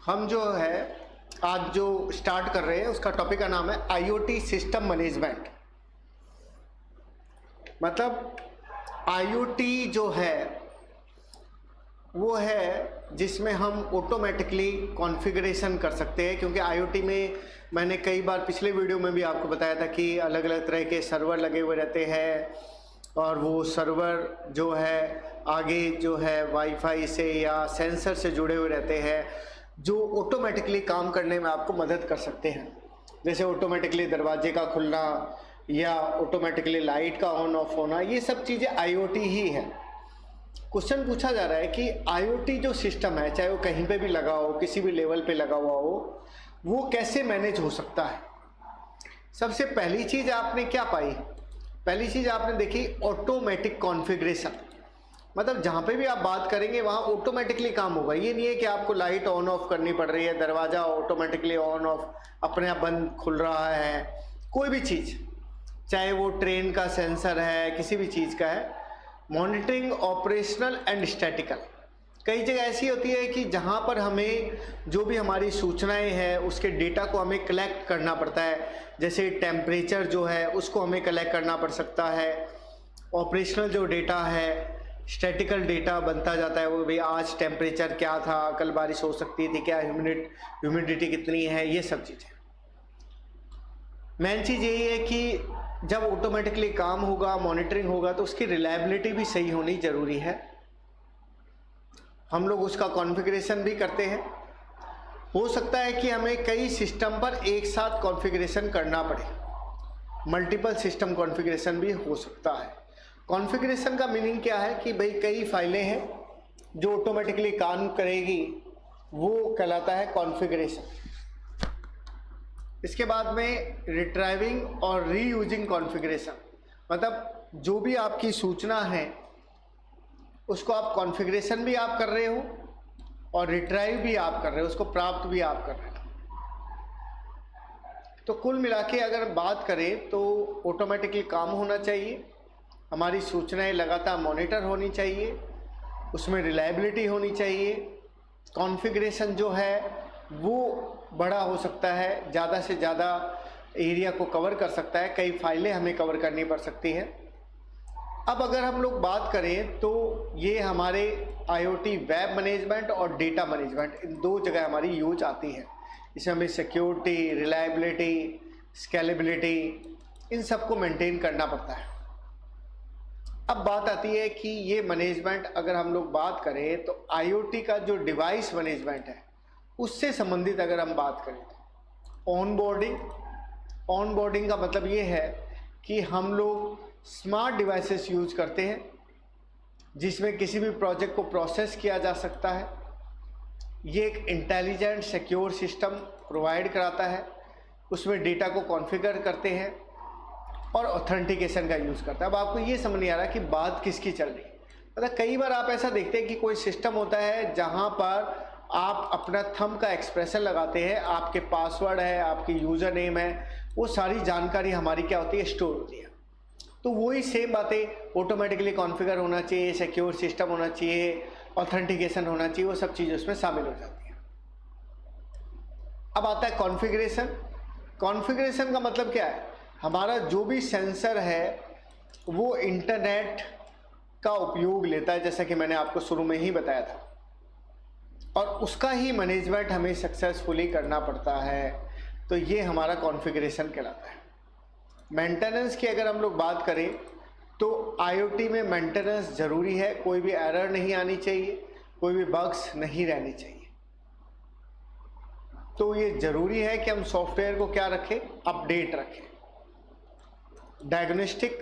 हम जो है आज जो स्टार्ट कर रहे हैं उसका टॉपिक का नाम है आईओटी सिस्टम मैनेजमेंट। मतलब आईओटी जो है वो है जिसमें हम ऑटोमेटिकली कॉन्फ़िगरेशन कर सकते हैं, क्योंकि आईओटी में मैंने कई बार पिछले वीडियो में भी आपको बताया था कि अलग अलग तरह के सर्वर लगे हुए रहते हैं और वो सर्वर जो है आगे जो है वाईफाई से या सेंसर से जुड़े हुए रहते हैं जो ऑटोमेटिकली काम करने में आपको मदद कर सकते हैं। जैसे ऑटोमेटिकली दरवाजे का खुलना या ऑटोमेटिकली लाइट का ऑन ऑफ होना, ये सब चीज़ें आईओटी ही है। क्वेश्चन पूछा जा रहा है कि आईओटी जो सिस्टम है, चाहे वो कहीं पे भी लगा हो, किसी भी लेवल पे लगा हुआ हो, वो कैसे मैनेज हो सकता है। सबसे पहली चीज़ आपने क्या पाई? पहली चीज़ आपने देखी ऑटोमेटिक कॉन्फ़िगरेशन। मतलब जहाँ पे भी आप बात करेंगे वहाँ ऑटोमेटिकली काम होगा। ये नहीं है कि आपको लाइट ऑन ऑफ करनी पड़ रही है, दरवाज़ा ऑटोमेटिकली ऑन ऑफ अपने आप बंद खुल रहा है। कोई भी चीज़, चाहे वो ट्रेन का सेंसर है, किसी भी चीज़ का है। Monitoring operational and statistical. कई जगह ऐसी होती है कि जहाँ पर हमें जो भी हमारी सूचनाएं हैं उसके डेटा को हमें कलेक्ट करना पड़ता है। जैसे टेम्परेचर जो है उसको हमें कलेक्ट करना पड़ सकता है। ऑपरेशनल जो डेटा है, स्टैटिकल डेटा बनता जाता है, वो भाई आज टेम्परेचर क्या था, कल बारिश हो सकती थी क्या, ह्यूमिडिटी कितनी है, ये सब चीज़ें। मेन चीज़ यही है कि जब ऑटोमेटिकली काम होगा, मॉनिटरिंग होगा, तो उसकी रिलायबिलिटी भी सही होनी ज़रूरी है। हम लोग उसका कॉन्फ़िगरेशन भी करते हैं। हो सकता है कि हमें कई सिस्टम पर एक साथ कॉन्फ़िगरेशन करना पड़े, मल्टीपल सिस्टम कॉन्फ़िगरेशन भी हो सकता है। कॉन्फ़िगरेशन का मीनिंग क्या है कि भाई कई फाइलें हैं जो ऑटोमेटिकली काम करेगी, वो कहलाता है कॉन्फ़िगरेशन। इसके बाद में रिट्राइविंग और रीयूजिंग कॉन्फ़िगरेशन। मतलब जो भी आपकी सूचना है उसको आप कॉन्फ़िगरेशन भी आप कर रहे हो और रिट्राइव भी आप कर रहे हो, उसको प्राप्त भी आप कर रहे हो। तो कुल मिला के अगर बात करें तो ऑटोमेटिकली काम होना चाहिए, हमारी सूचनाएं लगातार मॉनिटर होनी चाहिए, उसमें रिलायबिलिटी होनी चाहिए। कॉन्फ़िगरेशन जो है वो बड़ा हो सकता है, ज़्यादा से ज़्यादा एरिया को कवर कर सकता है, कई फाइलें हमें कवर करनी पड़ सकती हैं। अब अगर हम लोग बात करें तो ये हमारे आईओटी वेब मैनेजमेंट और डेटा मैनेजमेंट, इन दो जगह हमारी यूज आती है। इसमें हमें सिक्योरिटी, रिलायबिलिटी, स्केलेबिलिटी, इन सबको मेंटेन करना पड़ता है। अब बात आती है कि ये मैनेजमेंट अगर हम लोग बात करें तो आईओटी का जो डिवाइस मैनेजमेंट है उससे संबंधित अगर हम बात करें तो ऑनबोर्डिंग का मतलब ये है कि हम लोग स्मार्ट डिवाइसेस यूज करते हैं जिसमें किसी भी प्रोजेक्ट को प्रोसेस किया जा सकता है। ये एक इंटेलिजेंट सिक्योर सिस्टम प्रोवाइड कराता है, उसमें डेटा को कॉन्फ़िगर करते हैं और ऑथेंटिकेशन का यूज़ करता है। अब आपको ये समझ नहीं आ रहा कि बात किसकी चल रही है। मतलब कई बार आप ऐसा देखते हैं कि कोई सिस्टम होता है जहाँ पर आप अपना थंब का एक्सप्रेशन लगाते हैं, आपके पासवर्ड है, आपकी यूज़र नेम है, वो सारी जानकारी हमारी क्या होती है, स्टोर होती है। तो वही सेम बातें ऑटोमेटिकली कॉन्फ़िगर होना चाहिए, सिक्योर सिस्टम होना चाहिए, ऑथेंटिकेशन होना चाहिए, वो सब चीज़ें उसमें शामिल हो जाती हैं। अब आता है कॉन्फ़िगरेशन। कॉन्फ़िगरेशन का मतलब क्या है? हमारा जो भी सेंसर है वो इंटरनेट का उपयोग लेता है, जैसा कि मैंने आपको शुरू में ही बताया था, और उसका ही मैनेजमेंट हमें सक्सेसफुली करना पड़ता है। तो ये हमारा कॉन्फ़िगरेशन कहलाता है। मेंटेनेंस की अगर हम लोग बात करें तो आईओटी में मेंटेनेंस ज़रूरी है, कोई भी एरर नहीं आनी चाहिए, कोई भी बग्स नहीं रहनी चाहिए। तो ये ज़रूरी है कि हम सॉफ्टवेयर को क्या रखें, अपडेट रखें। डायग्नोस्टिक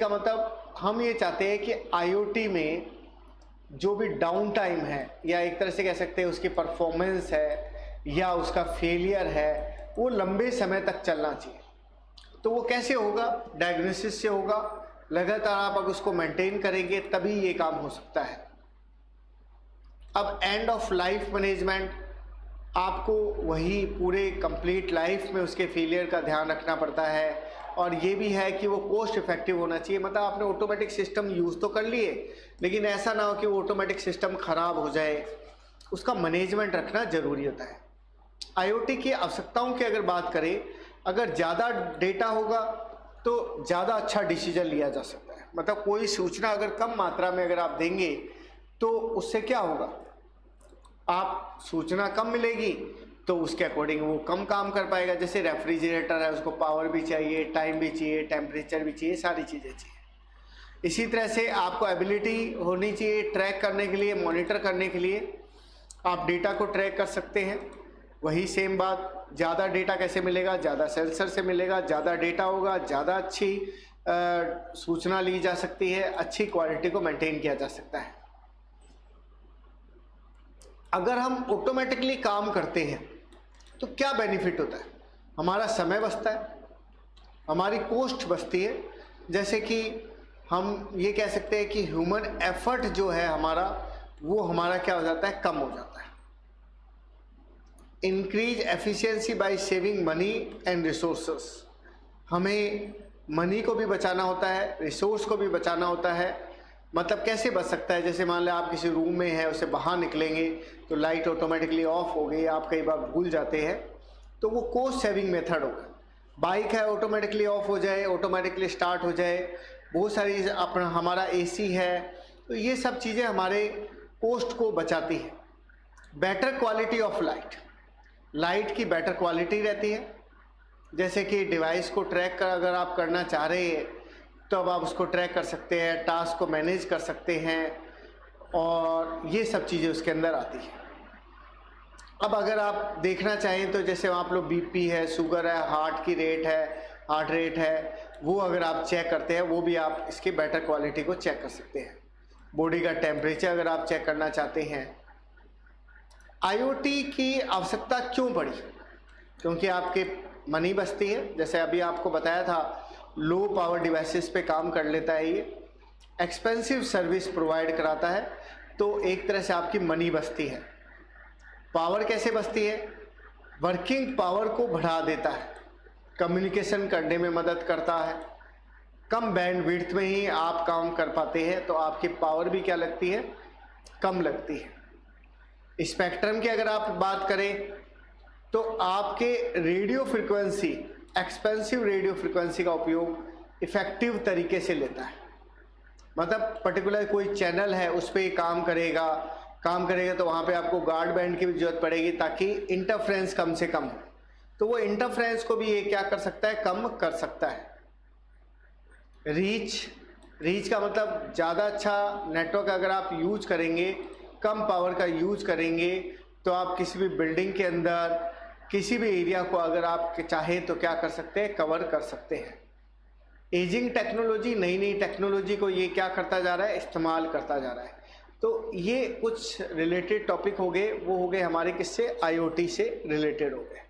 का मतलब हम ये चाहते हैं कि आईओटी में जो भी डाउन टाइम है या एक तरह से कह सकते हैं उसकी परफॉर्मेंस है या उसका फेलियर है, वो लंबे समय तक चलना चाहिए। तो वो कैसे होगा? डायग्नोसिस से होगा। लगातार आप अगर उसको मेंटेन करेंगे तभी ये काम हो सकता है। अब एंड ऑफ लाइफ मैनेजमेंट, आपको वही पूरे कंप्लीट लाइफ में उसके फेलियर का ध्यान रखना पड़ता है, और ये भी है कि वो कॉस्ट इफेक्टिव होना चाहिए। मतलब आपने ऑटोमेटिक सिस्टम यूज़ तो कर लिए, लेकिन ऐसा ना हो कि वो ऑटोमेटिक सिस्टम ख़राब हो जाए, उसका मैनेजमेंट रखना ज़रूरी होता है। IoT की आवश्यकताओं की अगर बात करें, अगर ज़्यादा डेटा होगा तो ज़्यादा अच्छा डिसीजन लिया जा सकता है। मतलब कोई सूचना अगर कम मात्रा में अगर आप देंगे तो उससे क्या होगा, आप सूचना कम मिलेगी तो उसके अकॉर्डिंग वो कम काम कर पाएगा। जैसे रेफ्रिजरेटर है, उसको पावर भी चाहिए, टाइम भी चाहिए, टेम्परेचर भी चाहिए, सारी चीज़ें चाहिए। इसी तरह से आपको एबिलिटी होनी चाहिए ट्रैक करने के लिए, मॉनिटर करने के लिए, आप डेटा को ट्रैक कर सकते हैं। वही सेम बात, ज़्यादा डेटा कैसे मिलेगा, ज़्यादा सेंसर से मिलेगा, ज़्यादा डेटा होगा, ज़्यादा अच्छी सूचना ली जा सकती है, अच्छी क्वालिटी को मेंटेन किया जा सकता है। अगर हम ऑटोमेटिकली काम करते हैं तो क्या बेनिफिट होता है, हमारा समय बचता है, हमारी कॉस्ट बचती है। जैसे कि हम ये कह सकते हैं कि ह्यूमन एफर्ट जो है हमारा, वो हमारा क्या हो जाता है, कम हो जाता है। Increase efficiency by saving money and resources, हमें मनी को भी बचाना होता है, रिसोर्स को भी बचाना होता है। मतलब कैसे बच सकता है, जैसे मान लें आप किसी रूम में हैं, उसे बाहर निकलेंगे तो लाइट ऑटोमेटिकली ऑफ हो गई, आप कई बार भूल जाते हैं, तो वो कॉस्ट सेविंग मेथड होगा। बाइक है, ऑटोमेटिकली ऑफ हो जाए, ऑटोमेटिकली स्टार्ट हो जाए, बहुत सारी अपना हमारा AC है, तो ये सब चीज़ें हमारे कॉस्ट को बचाती है। Better quality of light, light की बेटर क्वालिटी रहती है। जैसे कि डिवाइस को ट्रैक कर अगर आप करना चाह रहे हैं तो अब आप उसको ट्रैक कर सकते हैं, टास्क को मैनेज कर सकते हैं, और ये सब चीज़ें उसके अंदर आती हैं। अब अगर आप देखना चाहें तो जैसे आप लोग BP है, शुगर है, हार्ट रेट है, वो अगर आप चेक करते हैं, वो भी आप इसकी बेटर क्वालिटी को चेक कर सकते हैं। बॉडी का टेम्परेचर अगर आप चेक करना चाहते हैं। IoT की आवश्यकता क्यों पड़ी, क्योंकि आपके मनी बचती है। जैसे अभी आपको बताया था, लो पावर डिवाइसेस पे काम कर लेता है, ये एक्सपेंसिव सर्विस प्रोवाइड कराता है, तो एक तरह से आपकी मनी बचती है। पावर कैसे बचती है, वर्किंग पावर को बढ़ा देता है, कम्युनिकेशन करने में मदद करता है, कम बैंडविड्थ में ही आप काम कर पाते हैं, तो आपकी पावर भी क्या लगती है, कम लगती है। स्पेक्ट्रम की अगर आप बात करें तो आपके radio frequency, expensive radio frequency का उपयोग इफ़ेक्टिव तरीके से लेता है। मतलब पर्टिकुलर कोई चैनल है, उस पर काम करेगा तो वहाँ पे आपको गार्ड बैंड की भी जरूरत पड़ेगी ताकि इंटरफ्रेंस कम से कम हो, तो वो इंटरफ्रेंस को भी ये क्या कर सकता है, कम कर सकता है। रीच का मतलब ज़्यादा अच्छा नेटवर्क अगर आप यूज करेंगे, कम पावर का यूज करेंगे, तो आप किसी भी बिल्डिंग के अंदर किसी भी एरिया को अगर आप चाहे तो क्या कर सकते हैं, कवर कर सकते हैं। एजिंग टेक्नोलॉजी, नई टेक्नोलॉजी को ये क्या करता जा रहा है, इस्तेमाल करता जा रहा है। तो ये कुछ रिलेटेड टॉपिक हो गए, वो हो गए हमारे किससे, IoT से रिलेटेड हो गए।